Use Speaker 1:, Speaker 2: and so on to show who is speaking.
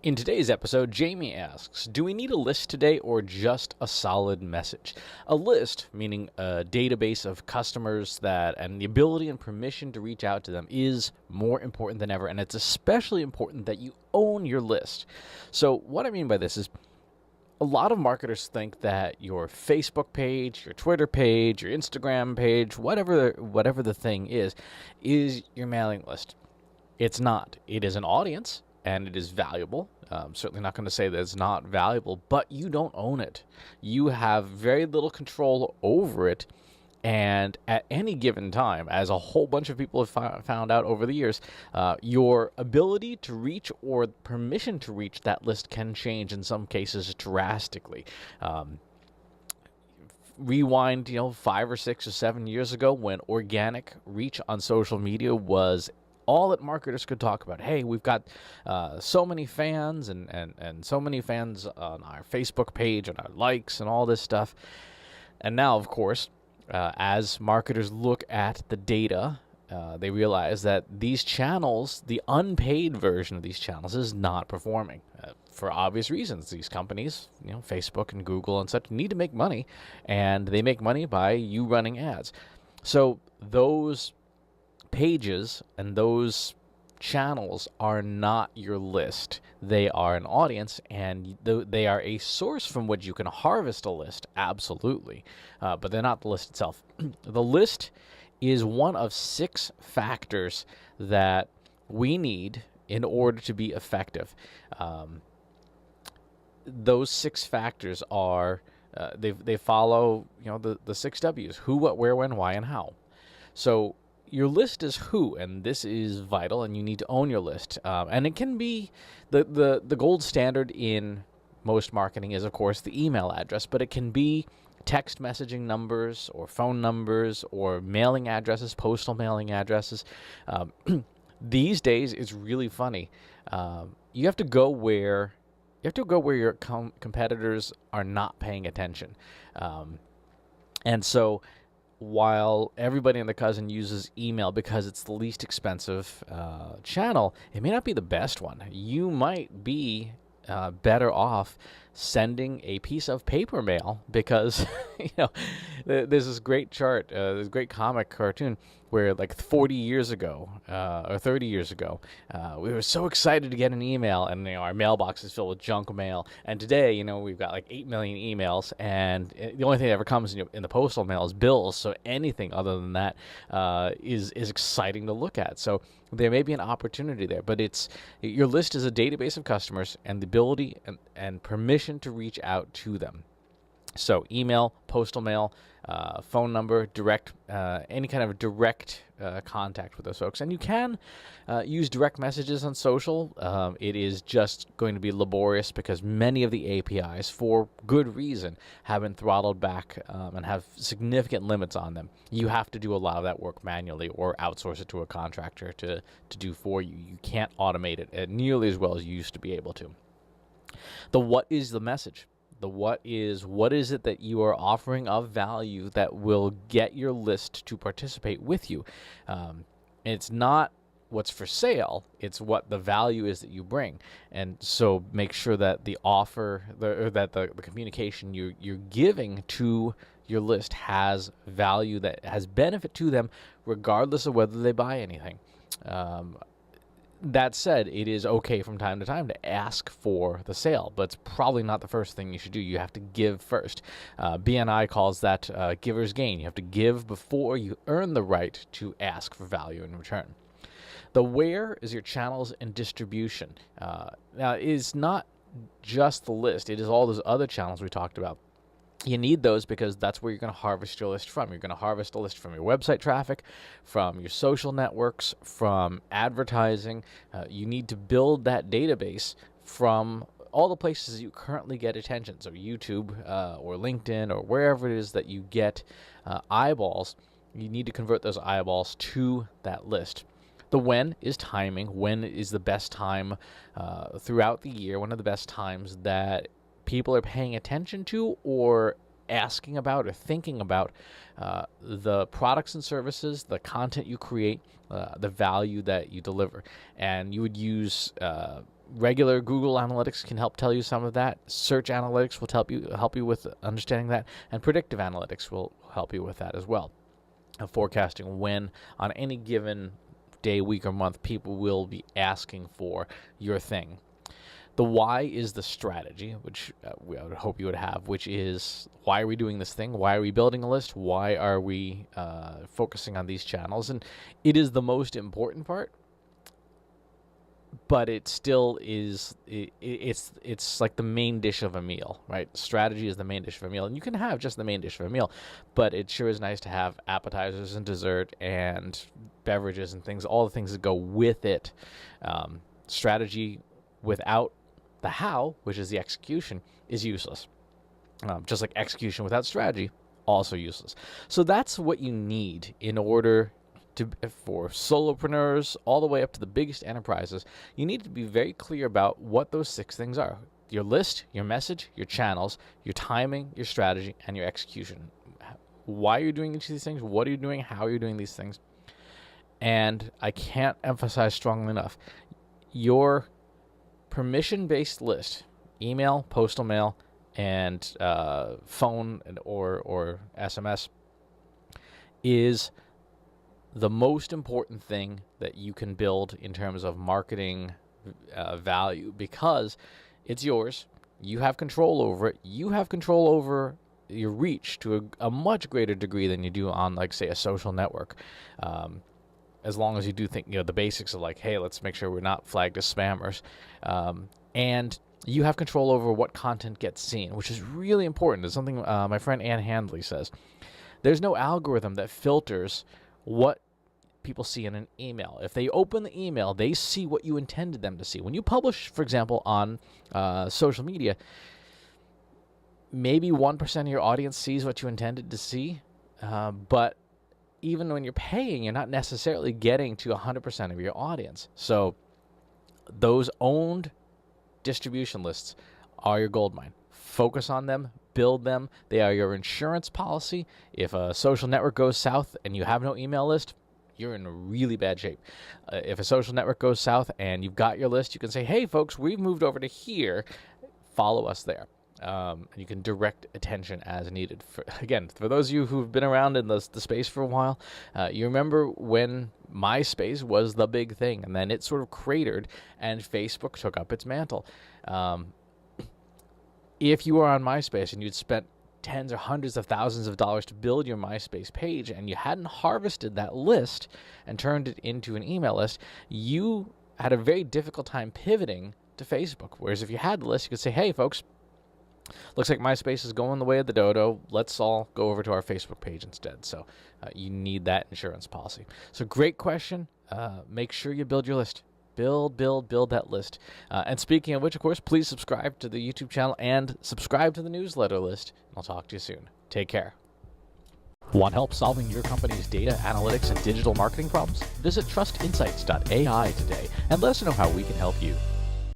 Speaker 1: In today's episode, Jayme asks, do we need a list today or just a solid message? A list, meaning a database of customers and the ability and permission to reach out to them is more important than ever, and it's especially important that you own your list. So what I mean by this is a lot of marketers think that your Facebook page, your Twitter page, your Instagram page, whatever the thing is your mailing list. It's not. It is an audience, and it is valuable. I'm certainly not going to say that it's not valuable, but you don't own it. You have very little control over it, and at any given time, as a whole bunch of people have found out over the years, your ability to reach or permission to reach that list can change in some cases drastically. Rewind, 5 or 6 or 7 years ago when organic reach on social media was all that marketers could talk about. Hey, we've got so many fans and so many fans on our Facebook page and our likes and all this stuff. And now, of course, as marketers look at the data, they realize that these channels, the unpaid version of these channels, is not performing for obvious reasons. These companies, Facebook and Google and such, need to make money, and they make money by you running ads. So those pages and those channels are not your list. They are an audience, and they are a source from which you can harvest a list, absolutely, but they're not the list itself. The list is one of 6 factors that we need in order to be effective. Those 6 factors are they follow the 6 W's: who, what, where, when, why, and how. So your list is who, and this is vital, and you need to own your list. And it can be the gold standard in most marketing is, of course, the email address, but it can be text messaging numbers or phone numbers or mailing addresses, postal mailing addresses. These days, it's really funny. You have to go where your competitors are not paying attention, and so while everybody and their cousin uses email because it's the least expensive channel, it may not be the best one. You might be better off sending a piece of paper mail because, there's this great chart, this great comic cartoon where like 40 years ago or 30 years ago, we were so excited to get an email, and our mailbox is filled with junk mail. And today, we've got like 8 million emails, and the only thing that ever comes in the postal mail is bills. So anything other than that is exciting to look at. So there may be an opportunity there, but your list is a database of customers and the ability and permission to reach out to them. So email, postal mail, phone number, direct, any kind of direct contact with those folks. And you can use direct messages on social. It is just going to be laborious because many of the APIs, for good reason, have been throttled back and have significant limits on them. You have to do a lot of that work manually or outsource it to a contractor to do for you. You can't automate it nearly as well as you used to be able to. The what is the message? The what is it that you are offering of value that will get your list to participate with you? It's not what's for sale, it's what the value is that you bring. And so make sure that the offer, the communication you're giving to your list has value, that has benefit to them, regardless of whether they buy anything. That said, it is okay from time to time to ask for the sale, but it's probably not the first thing you should do. You have to give first. BNI calls that giver's gain. You have to give before you earn the right to ask for value in return. The where is your channels and distribution. Now, it is not just the list. It is all those other channels we talked about. You need those because that's where you're going to harvest your list from. You're going to harvest a list from your website traffic, from your social networks, from advertising. You need to build that database from all the places you currently get attention. So YouTube or LinkedIn or wherever it is that you get eyeballs, you need to convert those eyeballs to that list. The when is timing. When is the best time throughout the year? One of the best times that people are paying attention to or asking about or thinking about the products and services, the content you create, the value that you deliver. And you would use Regular Google Analytics can help tell you some of that. Search Analytics will help you with understanding that, and Predictive Analytics will help you with that as well. Forecasting when on any given day, week, or month people will be asking for your thing. The why is the strategy, which I would hope you would have, which is, why are we doing this thing? Why are we building a list? Why are we focusing on these channels? And it is the most important part, but it still is, it's like the main dish of a meal, right? Strategy is the main dish of a meal, and you can have just the main dish of a meal, but it sure is nice to have appetizers and dessert and beverages and things, all the things that go with it. Strategy without the how, which is the execution, is useless. Just like execution without strategy, also useless. So that's what you need in order to, for solopreneurs all the way up to the biggest enterprises. You need to be very clear about what those 6 things are: your list, your message, your channels, your timing, your strategy, and your execution. Why are you doing each of these things? What are you doing? How are you doing these things? And I can't emphasize strongly enough, your permission-based list, email, postal mail, and phone or SMS, is the most important thing that you can build in terms of marketing value, because it's yours. You have control over it. You have control over your reach to a much greater degree than you do on, like, say, a social network. As long as you do think, the basics of, like, hey, let's make sure we're not flagged as spammers. And you have control over what content gets seen, which is really important. It's something my friend Ann Handley says. There's no algorithm that filters what people see in an email. If they open the email, they see what you intended them to see. When you publish, for example, on social media, maybe 1% of your audience sees what you intended to see, but even when you're paying, you're not necessarily getting to 100% of your audience. So those owned distribution lists are your goldmine. Focus on them, build them. They are your insurance policy. If a social network goes south and you have no email list, you're in really bad shape. If a social network goes south and you've got your list, you can say, hey, folks, we've moved over to here. Follow us there. You can direct attention as needed. For those of you who've been around in the space for a while, you remember when MySpace was the big thing, and then it sort of cratered, and Facebook took up its mantle. If you were on MySpace and you'd spent tens or hundreds of thousands of dollars to build your MySpace page, and you hadn't harvested that list and turned it into an email list, you had a very difficult time pivoting to Facebook. Whereas if you had the list, you could say, hey, folks, looks like MySpace is going the way of the dodo. Let's all go over to our Facebook page instead. So you need that insurance policy. So great question. Make sure you build your list. Build that list. And speaking of which, of course, please subscribe to the YouTube channel and subscribe to the newsletter list. I'll talk to you soon. Take care. Want help solving your company's data, analytics, and digital marketing problems? Visit trustinsights.ai today and let us know how we can help you.